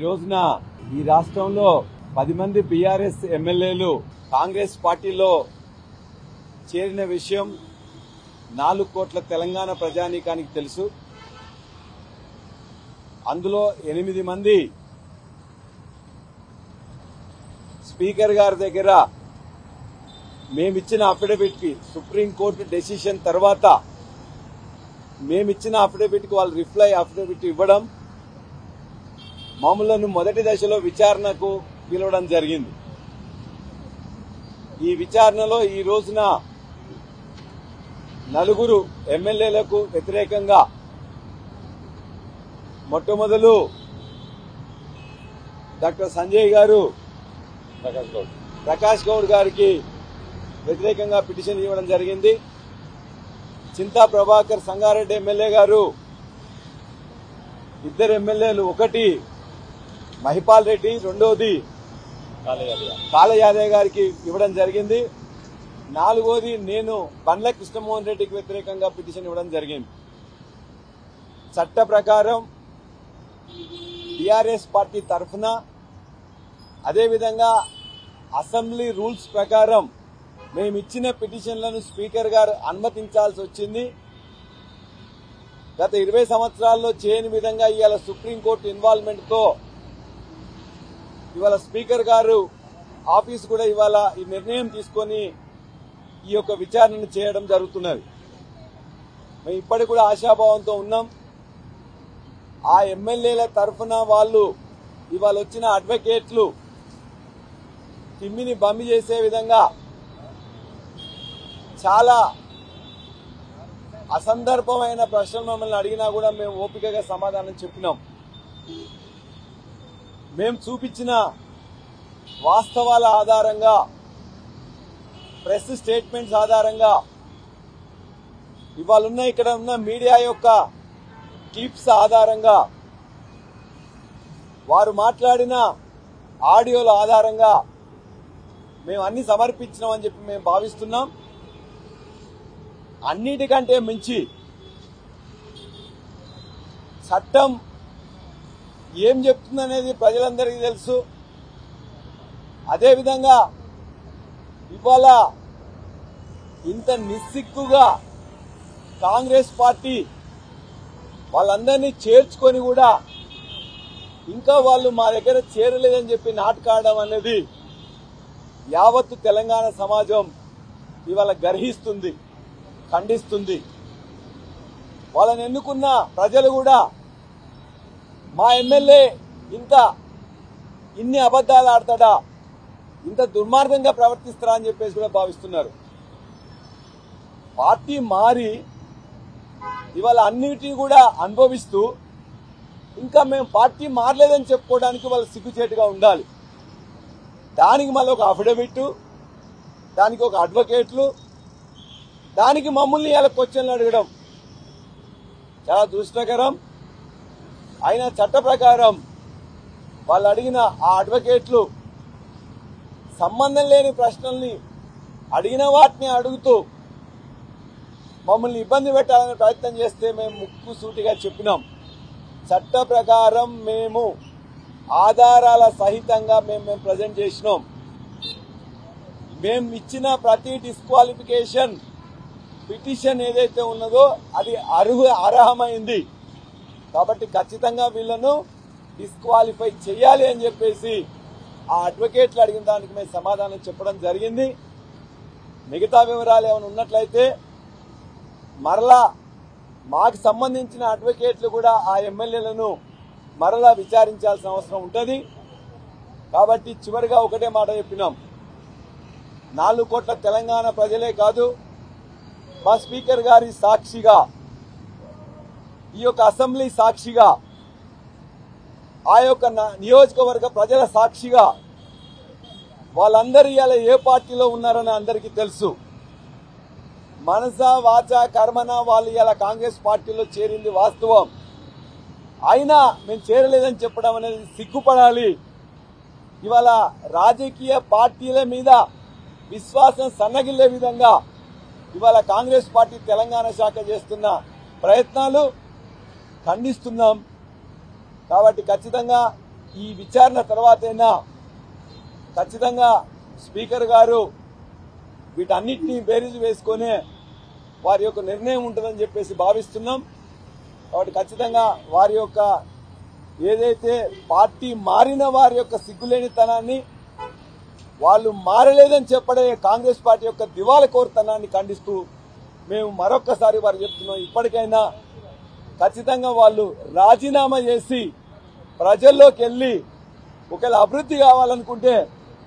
రోజున ఈ రాష్ట్రంలో 10 మంది బీఆర్ఎస్ ఎమ్మెల్యేలు కాంగ్రెస్ పార్టీలో చేరిన విషయం 4 కోట్ల తెలంగాణ ప్రజానీకానికి తెలుసు. అందులో 8 మంది స్పీకర్ గారి దగ్గర మేమిచ్చిన అఫిడవిట్ కి సుప్రీంకోర్టు డెసిషన్ తర్వాత మేమిచ్చిన అఫిడవిట్ కి వాళ్ళు రిప్లై అఫిడవిట్ ఇవ్వడం, మమ్మలను మొదటి దశలో విచారణకు పిలవడం జరిగింది. ఈ విచారణలో ఈ రోజున 4 ఎమ్మెల్యేలకు వ్యతిరేకంగా మొట్టమొదలు డాక్టర్ సంజయ్ గారు ప్రకాష్ గౌడ్ గారికి వ్యతిరేకంగా పిటిషన్ ఇవ్వడం జరిగింది. చింతా ప్రభాకర్ సంగారెడ్డి ఎమ్మెల్యే గారు, 2 ఎమ్మెల్యేలు, ఒకటి మహిపాల్ రెడ్డి, రెండోది కాళ యాదవ్ గారికి ఇవ్వడం జరిగింది. 4వది నేను బండ్ల కృష్ణమోహన్ రెడ్డికి వ్యతిరేకంగా పిటిషన్ ఇవ్వడం జరిగింది. చట్ట ప్రకారం టీఆర్ఎస్ పార్టీ తరఫున అదేవిధంగా అసెంబ్లీ రూల్స్ ప్రకారం మేమిచ్చిన పిటిషన్లను స్పీకర్ గారు అనుమతించాల్సి వచ్చింది. గత 20 సంవత్సరాల్లో చేయని విధంగా ఇవాళ సుప్రీంకోర్టు ఇన్వాల్వ్మెంట్ తో ఇవాళ స్పీకర్ గారు ఆఫీస్ కూడా ఇవాళ ఈ నిర్ణయం తీసుకొని ఈ యొక్క విచారణను చేయడం జరుగుతున్నది. మేము ఇప్పటికి కూడా ఆశాభావంతో ఉన్నాం. ఆ ఎమ్మెల్యేల తరఫున వాళ్ళు ఇవాళ వచ్చిన అడ్వకేట్లు తిమ్మిని బమ్మి చేసే విధంగా చాలా అసందర్భమైన ప్రశ్నలు మమ్మల్ని అడిగినా కూడా మేము ఓపికగా సమాధానం చెప్పినాం. మేము చూపించిన వాస్తవాల ఆధారంగా, ప్రెస్ స్టేట్మెంట్స్ ఆధారంగా, ఇవాళ ఇక్కడ ఉన్న మీడియా యొక్క క్లిప్స్ ఆధారంగా, వారు మాట్లాడిన ఆడియోల ఆధారంగా మేము అన్ని సమర్పించినామని చెప్పి మేము భావిస్తున్నాం. అన్నిటికంటే మించి చట్టం ఏం చెప్తుందనేది ప్రజలందరికీ తెలుసు. అదేవిధంగా ఇవాళ ఇంత నిస్సిగ్గుగా కాంగ్రెస్ పార్టీ వాళ్ళందరినీ చేర్చుకొని కూడా ఇంకా వాళ్ళు మా దగ్గర చేరలేదని చెప్పి నాటకాడడం అనేది యావత్తు తెలంగాణ సమాజం ఇవాళ గర్హిస్తుంది, ఖండిస్తుంది. వాళ్ళని ఎన్నుకున్న ప్రజలు కూడా మా ఎమ్మెల్యే ఇన్ని అబద్దాలు ఆడతాడా, ఇంత దుర్మార్గంగా ప్రవర్తిస్తారా అని చెప్పేసి కూడా భావిస్తున్నారు. పార్టీ మారి ఇవాళ అన్నిటినీ కూడా అనుభవిస్తూ ఇంకా మేము పార్టీ మారలేదని చెప్పుకోవడానికి వాళ్ళు సిగ్గుచేటుగా ఉండాలి. దానికి మళ్ళీ ఒక అఫిడవిట్, దానికి ఒక అడ్వకేట్లు, దానికి మమ్మల్ని ఇలా క్వశ్చన్లు అడగడం చాలా దుష్టకరం. అయినా చట్ట ప్రకారం వాళ్ళు అడిగిన ఆ అడ్వకేట్లు సంబంధం లేని ప్రశ్నల్ని అడిగిన వాటిని అడుగుతూ మమ్మల్ని ఇబ్బంది పెట్టాలని ప్రయత్నం చేస్తే మేము ముక్కు సూటిగా చెప్పినాం. చట్ట ప్రకారం మేము ఆధారాల సహితంగా మేము ప్రజెంట్ చేసినాం. మేము ఇచ్చిన ప్రతి డిస్క్వాలిఫికేషన్ పిటిషన్ ఏదైతే ఉన్నదో అది అర్హమైంది. కాబట్టి ఖచ్చితంగా వీళ్లను డిస్క్వాలిఫై చేయాలి అని చెప్పేసి ఆ అడ్వకేట్లు అడిగిన దానికి మేము సమాధానం చెప్పడం జరిగింది. మిగతా వివరాలు ఏమైనా ఉన్నట్లయితే మరలా మాకు సంబంధించిన అడ్వకేట్లు కూడా ఆ ఎమ్మెల్యేలను మరలా విచారించాల్సిన అవసరం ఉంటుంది. కాబట్టి చివరిగా ఒకటే మాట చెప్పినాం. 4 కోట్ల తెలంగాణ ప్రజలే కాదు, మా స్పీకర్ గారి సాక్షిగా, ఈ యొక్క అసెంబ్లీ సాక్షిగా, ఆ యొక్క నియోజకవర్గ ప్రజల సాక్షిగా వాళ్ళందరూ ఇలా ఏ పార్టీలో ఉన్నారని అందరికీ తెలుసు. మనస వాచ కర్మన వాళ్ళు ఇలా కాంగ్రెస్ పార్టీలో చేరింది వాస్తవం. అయినా మేము చేరలేదని చెప్పడం అనేది సిగ్గుపడాలి. ఇవాళ రాజకీయ పార్టీల మీద విశ్వాసం సన్నగిల్లే విధంగా ఇవాళ కాంగ్రెస్ పార్టీ తెలంగాణ శాఖ చేస్తున్న ప్రయత్నాలు ఖండిస్తున్నాం. కాబట్టి ఖచ్చితంగా ఈ విచారణ తర్వాతైనా ఖచ్చితంగా స్పీకర్ గారు వీటన్నిటినీ బేరీజు వేసుకొని వారి యొక్క నిర్ణయం ఉంటుందని చెప్పేసి భావిస్తున్నాం. కాబట్టి ఖచ్చితంగా వారి యొక్క ఏదైతే పార్టీ మారిన వారి యొక్క సిగ్గులేనితనాన్ని, వాళ్ళు మారలేదని చెప్పడే కాంగ్రెస్ పార్టీ యొక్క దివాళకోరుతనాన్ని ఖండిస్తూ మేము మరొక్కసారి వారు చెప్తున్నాం, ఇప్పటికైనా ఖచ్చితంగా వాళ్ళు రాజీనామా చేసి ప్రజల్లోకి వెళ్లి ఒకవేళ అభివృద్ధి కావాలనుకుంటే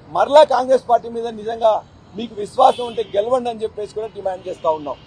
మరలా కాంగ్రెస్ పార్టీ మీద నిజంగా మీకు విశ్వాసం ఉంటే గెలవండి అని చెప్పేసి కూడా డిమాండ్ చేస్తా ఉన్నాం.